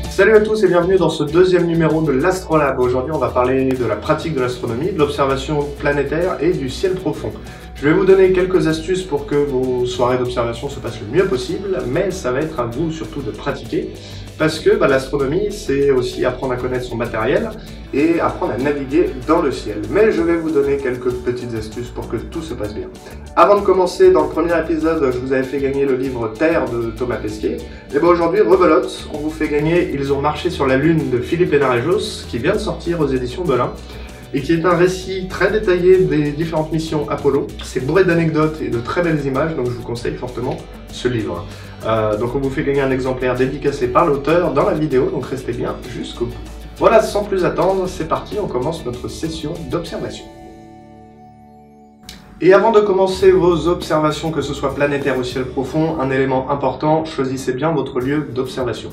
Salut à tous et bienvenue dans ce deuxième numéro de l'Astrolabe. Aujourd'hui on va parler de la pratique de l'astronomie, de l'observation planétaire et du ciel profond. Je vais vous donner quelques astuces pour que vos soirées d'observation se passent le mieux possible, mais ça va être à vous surtout de pratiquer, parce que l'astronomie c'est aussi apprendre à connaître son matériel et apprendre à naviguer dans le ciel. Mais je vais vous donner quelques petites astuces pour que tout se passe bien. Avant de commencer, dans le premier épisode, je vous avais fait gagner le livre Terre de Thomas Pesquet. Et bien aujourd'hui, rebelote, on vous fait gagner Ils ont marché sur la Lune de Philippe Hénarejos, qui vient de sortir aux éditions Belin, et qui est un récit très détaillé des différentes missions Apollo. C'est bourré d'anecdotes et de très belles images, donc je vous conseille fortement ce livre. Donc on vous fait gagner un exemplaire dédicacé par l'auteur dans la vidéo, donc restez bien jusqu'au bout. Voilà, sans plus attendre, c'est parti, on commence notre session d'observation. Et avant de commencer vos observations, que ce soit planétaire ou ciel profond, un élément important, choisissez bien votre lieu d'observation.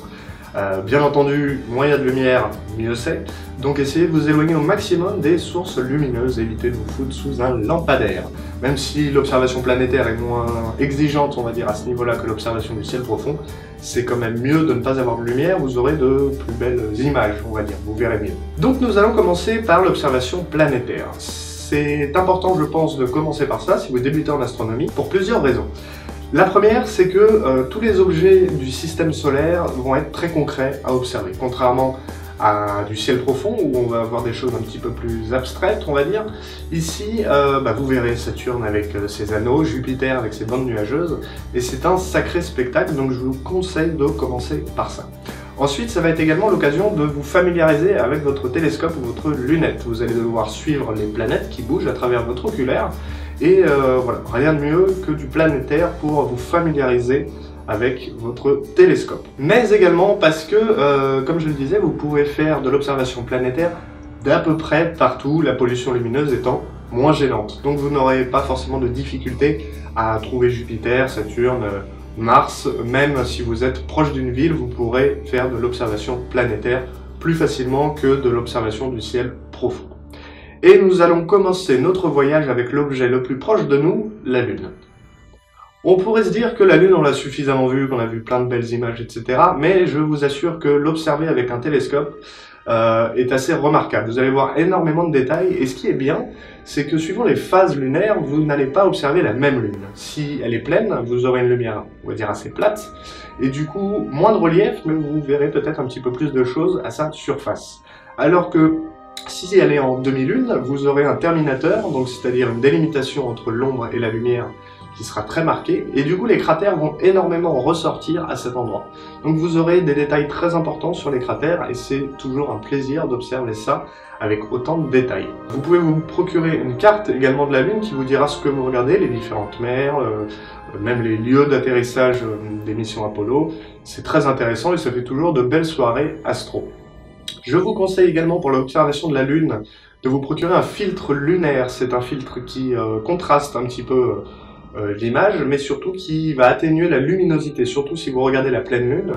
Bien entendu, moins il y a de lumière, mieux c'est. Donc essayez de vous éloigner au maximum des sources lumineuses, évitez de vous foutre sous un lampadaire. Même si l'observation planétaire est moins exigeante, on va dire, à ce niveau-là que l'observation du ciel profond, c'est quand même mieux de ne pas avoir de lumière, vous aurez de plus belles images, on va dire, vous verrez mieux. Donc nous allons commencer par l'observation planétaire. C'est important, je pense, de commencer par ça si vous débutez en astronomie, pour plusieurs raisons. La première, c'est que tous les objets du système solaire vont être très concrets à observer, contrairement à du ciel profond où on va avoir des choses un petit peu plus abstraites, on va dire. Ici, vous verrez Saturne avec ses anneaux, Jupiter avec ses bandes nuageuses, et c'est un sacré spectacle, donc je vous conseille de commencer par ça. Ensuite, ça va être également l'occasion de vous familiariser avec votre télescope ou votre lunette. Vous allez devoir suivre les planètes qui bougent à travers votre oculaire, et voilà, rien de mieux que du planétaire pour vous familiariser avec votre télescope. Mais également parce que, comme je le disais, vous pouvez faire de l'observation planétaire d'à peu près partout, la pollution lumineuse étant moins gênante. Donc vous n'aurez pas forcément de difficulté à trouver Jupiter, Saturne, Mars. Même si vous êtes proche d'une ville, vous pourrez faire de l'observation planétaire plus facilement que de l'observation du ciel profond. Et nous allons commencer notre voyage avec l'objet le plus proche de nous, la Lune. On pourrait se dire que la Lune, on l'a suffisamment vue, qu'on a vu plein de belles images, etc. Mais je vous assure que l'observer avec un télescope est assez remarquable. Vous allez voir énormément de détails, et ce qui est bien, c'est que suivant les phases lunaires, vous n'allez pas observer la même Lune. Si elle est pleine, vous aurez une lumière, on va dire, assez plate, et du coup, moins de relief, mais vous verrez peut-être un petit peu plus de choses à sa surface. Alors que si elle est en demi-lune, vous aurez un terminateur, donc c'est-à-dire une délimitation entre l'ombre et la lumière qui sera très marquée, et du coup les cratères vont énormément ressortir à cet endroit. Donc vous aurez des détails très importants sur les cratères, et c'est toujours un plaisir d'observer ça avec autant de détails. Vous pouvez vous procurer une carte également de la Lune qui vous dira ce que vous regardez, les différentes mers, même les lieux d'atterrissage des missions Apollo. C'est très intéressant et ça fait toujours de belles soirées astro. Je vous conseille également pour l'observation de la Lune de vous procurer un filtre lunaire. C'est un filtre qui contraste un petit peu l'image, mais surtout qui va atténuer la luminosité, surtout si vous regardez la pleine Lune.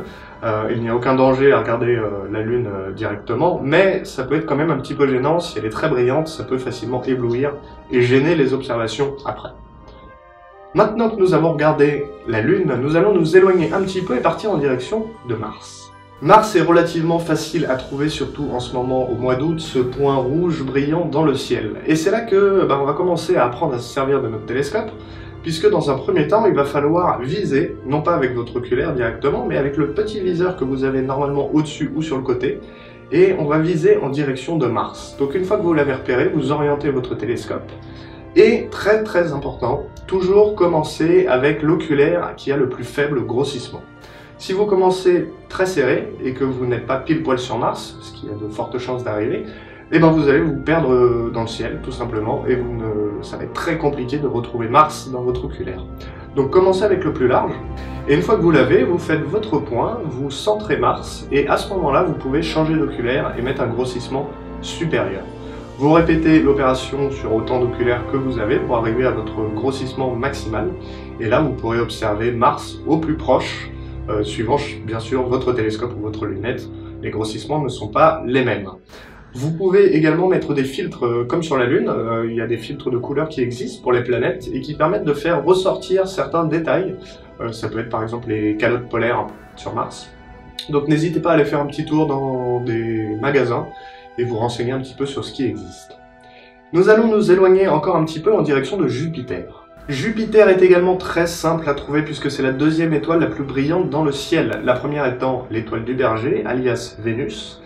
Il n'y a aucun danger à regarder la Lune directement, mais ça peut être quand même un petit peu gênant. Si elle est très brillante, ça peut facilement éblouir et gêner les observations après. Maintenant que nous avons regardé la Lune, nous allons nous éloigner un petit peu et partir en direction de Mars. Mars est relativement facile à trouver, surtout en ce moment au mois d'août, ce point rouge brillant dans le ciel. Et c'est là que on va commencer à apprendre à se servir de notre télescope, puisque dans un premier temps, il va falloir viser, non pas avec votre oculaire directement, mais avec le petit viseur que vous avez normalement au-dessus ou sur le côté, et on va viser en direction de Mars. Donc une fois que vous l'avez repéré, vous orientez votre télescope. Et très très important, toujours commencer avec l'oculaire qui a le plus faible grossissement. Si vous commencez très serré et que vous n'êtes pas pile poil sur Mars, ce qui a de fortes chances d'arriver, eh ben vous allez vous perdre dans le ciel tout simplement et ça va être très compliqué de retrouver Mars dans votre oculaire. Donc commencez avec le plus large et une fois que vous l'avez, vous faites votre point, vous centrez Mars et à ce moment-là vous pouvez changer d'oculaire et mettre un grossissement supérieur. Vous répétez l'opération sur autant d'oculaires que vous avez pour arriver à votre grossissement maximal et là vous pourrez observer Mars au plus proche. Suivant bien sûr votre télescope ou votre lunette, les grossissements ne sont pas les mêmes. Vous pouvez également mettre des filtres comme sur la Lune. Il y a des filtres de couleurs qui existent pour les planètes et qui permettent de faire ressortir certains détails. Ça peut être par exemple les calottes polaires sur Mars. Donc n'hésitez pas à aller faire un petit tour dans des magasins et vous renseigner un petit peu sur ce qui existe. Nous allons nous éloigner encore un petit peu en direction de Jupiter. Jupiter est également très simple à trouver puisque c'est la deuxième étoile la plus brillante dans le ciel. La première étant l'étoile du Berger, alias Vénus.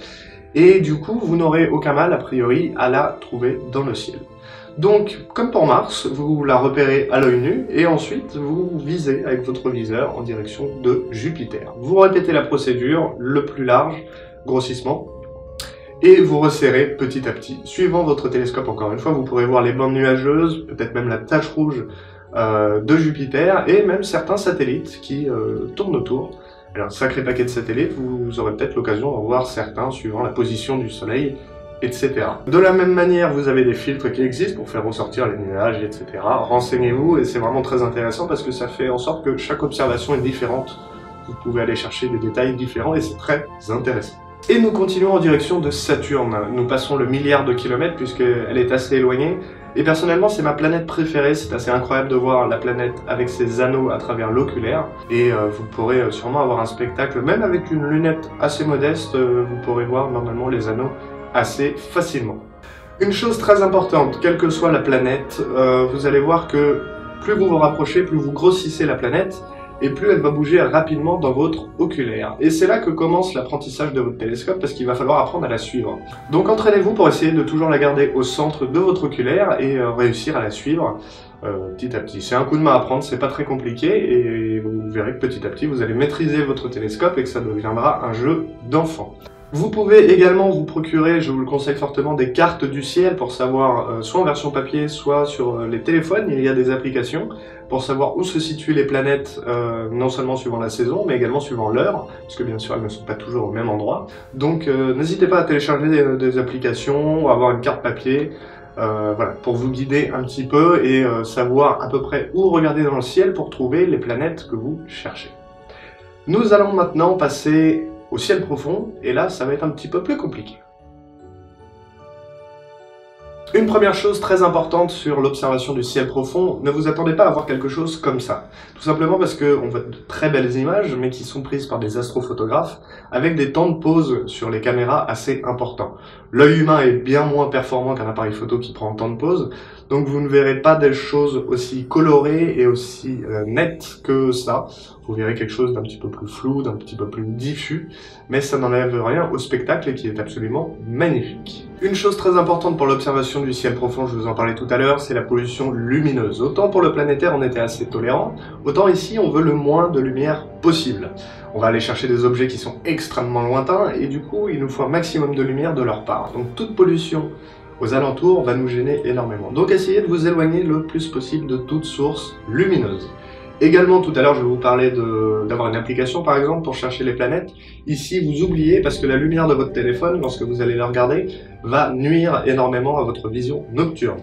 Et du coup, vous n'aurez aucun mal, a priori, à la trouver dans le ciel. Donc, comme pour Mars, vous la repérez à l'œil nu, et ensuite, vous visez avec votre viseur en direction de Jupiter. Vous répétez la procédure, le plus large, grossissement, et vous resserrez petit à petit. Suivant votre télescope, encore une fois, vous pourrez voir les bandes nuageuses, peut-être même la tache rouge de Jupiter, et même certains satellites qui tournent autour. Alors, un sacré paquet de satellites, vous aurez peut-être l'occasion d'en voir certains suivant la position du Soleil, etc. De la même manière, vous avez des filtres qui existent pour faire ressortir les nuages, etc. Renseignez-vous, et c'est vraiment très intéressant parce que ça fait en sorte que chaque observation est différente. Vous pouvez aller chercher des détails différents et c'est très intéressant. Et nous continuons en direction de Saturne. Nous passons le milliard de kilomètres puisqu'elle est assez éloignée. Et personnellement, c'est ma planète préférée. C'est assez incroyable de voir la planète avec ses anneaux à travers l'oculaire. Et vous pourrez sûrement avoir un spectacle, même avec une lunette assez modeste, vous pourrez voir normalement les anneaux assez facilement. Une chose très importante, quelle que soit la planète, vous allez voir que plus vous vous rapprochez, plus vous grossissez la planète, et plus elle va bouger rapidement dans votre oculaire. Et c'est là que commence l'apprentissage de votre télescope, parce qu'il va falloir apprendre à la suivre. Donc entraînez-vous pour essayer de toujours la garder au centre de votre oculaire et réussir à la suivre petit à petit. C'est un coup de main à prendre, c'est pas très compliqué, et vous verrez que petit à petit vous allez maîtriser votre télescope et que ça deviendra un jeu d'enfant. Vous pouvez également vous procurer, je vous le conseille fortement, des cartes du ciel pour savoir, soit en version papier, soit sur les téléphones, il y a des applications pour savoir où se situent les planètes, non seulement suivant la saison, mais également suivant l'heure, parce que bien sûr elles ne sont pas toujours au même endroit. Donc n'hésitez pas à télécharger des applications, ou avoir une carte papier, voilà, pour vous guider un petit peu et savoir à peu près où regarder dans le ciel pour trouver les planètes que vous cherchez. Nous allons maintenant passer au ciel profond, et là ça va être un petit peu plus compliqué. Une première chose très importante sur l'observation du ciel profond, ne vous attendez pas à voir quelque chose comme ça. Tout simplement parce qu'on voit de très belles images, mais qui sont prises par des astrophotographes, avec des temps de pause sur les caméras assez importants. L'œil humain est bien moins performant qu'un appareil photo qui prend tant de pause, donc vous ne verrez pas des choses aussi colorées et aussi nettes que ça. Vous verrez quelque chose d'un petit peu plus flou, d'un petit peu plus diffus, mais ça n'enlève rien au spectacle qui est absolument magnifique. Une chose très importante pour l'observation du ciel profond, je vous en parlais tout à l'heure, c'est la pollution lumineuse. Autant pour le planétaire on était assez tolérant, autant ici on veut le moins de lumière possible. On va aller chercher des objets qui sont extrêmement lointains et du coup il nous faut un maximum de lumière de leur part. Donc toute pollution aux alentours va nous gêner énormément. Donc essayez de vous éloigner le plus possible de toute source lumineuse. Également, tout à l'heure, je vous parlais d'avoir une application, par exemple, pour chercher les planètes. Ici, vous oubliez, parce que la lumière de votre téléphone, lorsque vous allez le regarder, va nuire énormément à votre vision nocturne.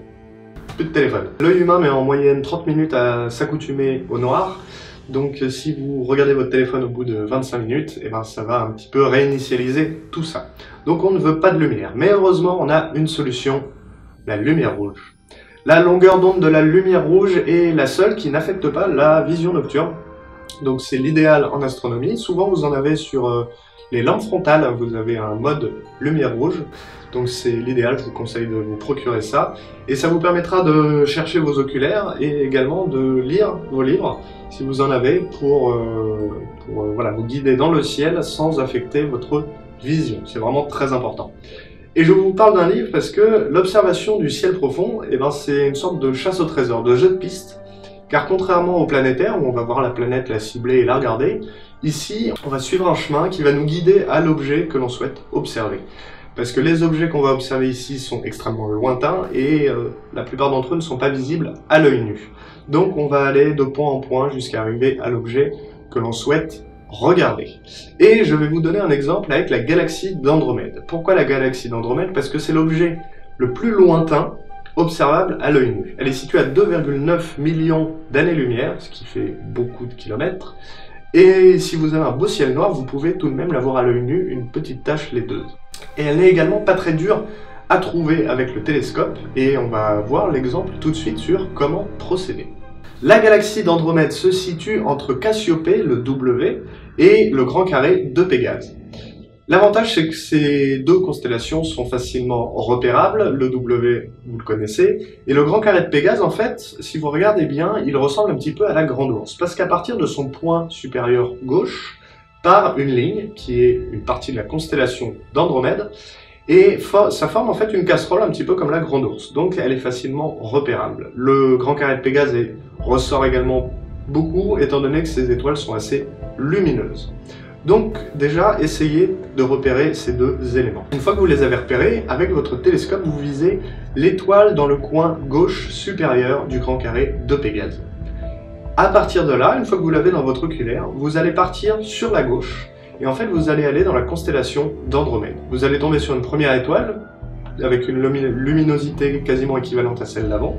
Plus de téléphone. L'œil humain met en moyenne 30 minutes à s'accoutumer au noir. Donc, si vous regardez votre téléphone au bout de 25 minutes, eh ben, ça va un petit peu réinitialiser tout ça. Donc, on ne veut pas de lumière. Mais heureusement, on a une solution, la lumière rouge. La longueur d'onde de la lumière rouge est la seule qui n'affecte pas la vision nocturne. Donc c'est l'idéal en astronomie. Souvent vous en avez sur les lampes frontales, vous avez un mode lumière rouge. Donc c'est l'idéal, je vous conseille de vous procurer ça. Et ça vous permettra de chercher vos oculaires et également de lire vos livres, si vous en avez, pour voilà, vous guider dans le ciel sans affecter votre vision. C'est vraiment très important. Et je vous parle d'un livre parce que l'observation du ciel profond, eh ben, c'est une sorte de chasse au trésor, de jeu de piste. Car contrairement au planétaire, où on va voir la planète, la cibler et la regarder, ici, on va suivre un chemin qui va nous guider à l'objet que l'on souhaite observer. Parce que les objets qu'on va observer ici sont extrêmement lointains et la plupart d'entre eux ne sont pas visibles à l'œil nu. Donc on va aller de point en point jusqu'à arriver à l'objet que l'on souhaite regarder. Et je vais vous donner un exemple avec la galaxie d'Andromède. Pourquoi la galaxie d'Andromède? Parce que c'est l'objet le plus lointain observable à l'œil nu. Elle est située à 2,9 millions d'années-lumière, ce qui fait beaucoup de kilomètres. Et si vous avez un beau ciel noir, vous pouvez tout de même la voir à l'œil nu, une petite tache laiteuse. Et elle n'est également pas très dure à trouver avec le télescope, et on va voir l'exemple tout de suite sur comment procéder. La galaxie d'Andromède se situe entre Cassiopée, le W, et le Grand Carré de Pégase. L'avantage, c'est que ces deux constellations sont facilement repérables. Le W, vous le connaissez, et le Grand Carré de Pégase, en fait, si vous regardez bien, il ressemble un petit peu à la Grande Ourse, parce qu'à partir de son point supérieur gauche, part une ligne qui est une partie de la constellation d'Andromède, et ça forme en fait une casserole un petit peu comme la Grande Ourse, donc elle est facilement repérable. Le Grand Carré de Pégase ressort également beaucoup, étant donné que ces étoiles sont assez lumineuses. Donc déjà, essayez de repérer ces deux éléments. Une fois que vous les avez repérés, avec votre télescope, vous visez l'étoile dans le coin gauche supérieur du Grand Carré de Pégase. À partir de là, une fois que vous l'avez dans votre oculaire, vous allez partir sur la gauche, et en fait vous allez aller dans la constellation d'Andromède. Vous allez tomber sur une première étoile, avec une luminosité quasiment équivalente à celle d'avant,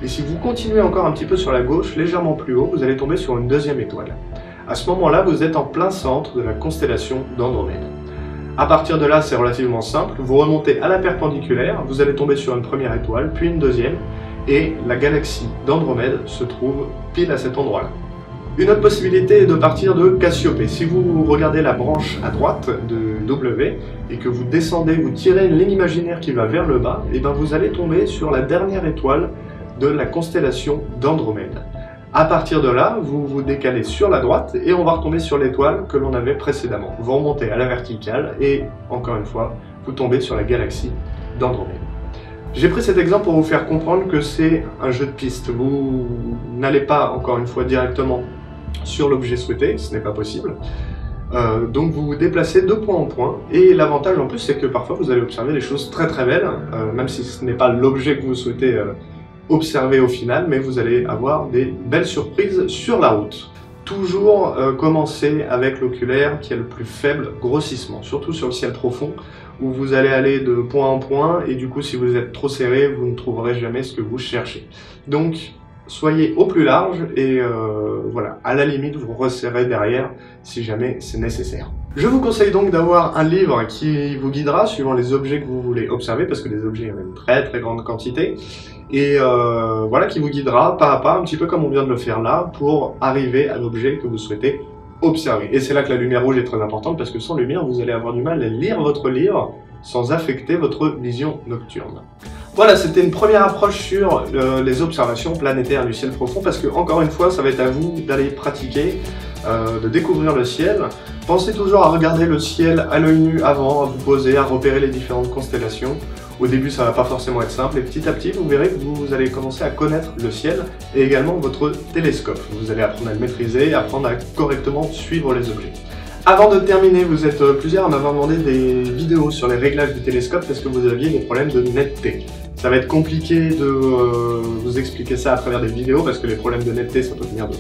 et si vous continuez encore un petit peu sur la gauche, légèrement plus haut, vous allez tomber sur une deuxième étoile. À ce moment-là, vous êtes en plein centre de la constellation d'Andromède. À partir de là, c'est relativement simple, vous remontez à la perpendiculaire, vous allez tomber sur une première étoile, puis une deuxième, et la galaxie d'Andromède se trouve pile à cet endroit-là. Une autre possibilité est de partir de Cassiopée. Si vous regardez la branche à droite de W et que vous descendez, vous tirez une ligne imaginaire qui va vers le bas, et bien vous allez tomber sur la dernière étoile de la constellation d'Andromède. À partir de là, vous vous décalez sur la droite et on va retomber sur l'étoile que l'on avait précédemment. Vous remontez à la verticale et, encore une fois, vous tombez sur la galaxie d'Andromède. J'ai pris cet exemple pour vous faire comprendre que c'est un jeu de pistes. Vous n'allez pas, encore une fois, directement sur l'objet souhaité, ce n'est pas possible. Donc vous vous déplacez de point en point, et l'avantage en plus c'est que parfois vous allez observer des choses très très belles, même si ce n'est pas l'objet que vous souhaitez observer au final, mais vous allez avoir des belles surprises sur la route. Toujours commencer avec l'oculaire qui a le plus faible grossissement, surtout sur le ciel profond, où vous allez aller de point en point, et du coup si vous êtes trop serré, vous ne trouverez jamais ce que vous cherchez. Donc soyez au plus large, et voilà, à la limite vous resserrez derrière si jamais c'est nécessaire. Je vous conseille donc d'avoir un livre qui vous guidera suivant les objets que vous voulez observer, parce que les objets il y en a une très très grande quantité, et voilà, qui vous guidera pas à pas, un petit peu comme on vient de le faire là, pour arriver à l'objet que vous souhaitez observer. Et c'est là que la lumière rouge est très importante, parce que sans lumière vous allez avoir du mal à lire votre livre sans affecter votre vision nocturne. Voilà, c'était une première approche sur les observations planétaires du ciel profond, parce que, encore une fois, ça va être à vous d'aller pratiquer, de découvrir le ciel. Pensez toujours à regarder le ciel à l'œil nu avant, à vous poser, à repérer les différentes constellations. Au début, ça va pas forcément être simple, et petit à petit, vous verrez que vous allez commencer à connaître le ciel, et également votre télescope. Vous allez apprendre à le maîtriser, apprendre à correctement suivre les objets. Avant de terminer, vous êtes plusieurs à m'avoir demandé des vidéos sur les réglages du télescope parce que vous aviez des problèmes de netteté. Ça va être compliqué de vous expliquer ça à travers des vidéos parce que les problèmes de netteté, ça peut venir de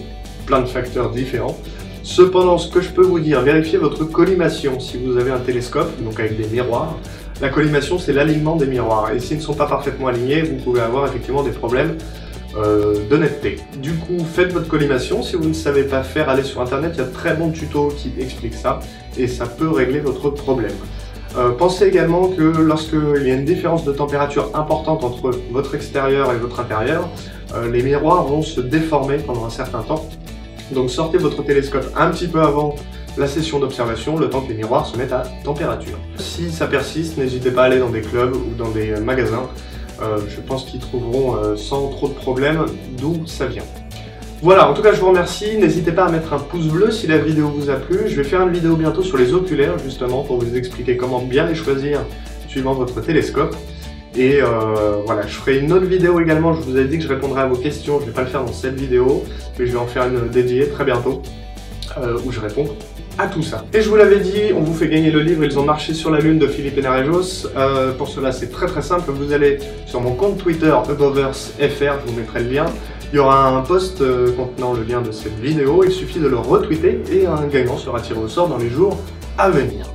plein de facteurs différents. Cependant, ce que je peux vous dire, vérifiez votre collimation si vous avez un télescope, donc avec des miroirs. La collimation, c'est l'alignement des miroirs, et s'ils ne sont pas parfaitement alignés, vous pouvez avoir effectivement des problèmes de netteté. Du coup, faites votre collimation. Si vous ne savez pas faire, allez sur internet, il y a de très bons tutos qui expliquent ça, et ça peut régler votre problème. Pensez également que lorsqu'il y a une différence de température importante entre votre extérieur et votre intérieur, les miroirs vont se déformer pendant un certain temps. Donc sortez votre télescope un petit peu avant la session d'observation, le temps que les miroirs se mettent à température. Si ça persiste, n'hésitez pas à aller dans des clubs ou dans des magasins. Je pense qu'ils trouveront sans trop de problèmes d'où ça vient. Voilà, en tout cas je vous remercie, n'hésitez pas à mettre un pouce bleu si la vidéo vous a plu. Je vais faire une vidéo bientôt sur les oculaires justement pour vous expliquer comment bien les choisir suivant votre télescope. Et voilà, je ferai une autre vidéo également, je vous avais dit que je répondrais à vos questions, je ne vais pas le faire dans cette vidéo, mais je vais en faire une dédiée très bientôt, où je réponds à tout ça. Et je vous l'avais dit, on vous fait gagner le livre Ils ont marché sur la lune de Philippe Hénarejos. Pour cela c'est très très simple, vous allez sur mon compte Twitter Aboversfr, je vous mettrai le lien. Il y aura un post contenant le lien de cette vidéo, il suffit de le retweeter et un gagnant sera tiré au sort dans les jours à venir.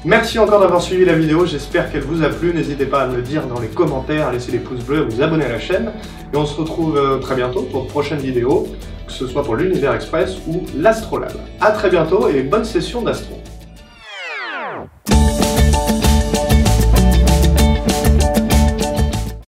Merci encore d'avoir suivi la vidéo, j'espère qu'elle vous a plu, n'hésitez pas à me le dire dans les commentaires, à laisser des pouces bleus, à vous abonner à la chaîne, et on se retrouve très bientôt pour de prochaines vidéos, que ce soit pour l'Univers Express ou l'Astrolabe. A très bientôt et bonne session d'Astro.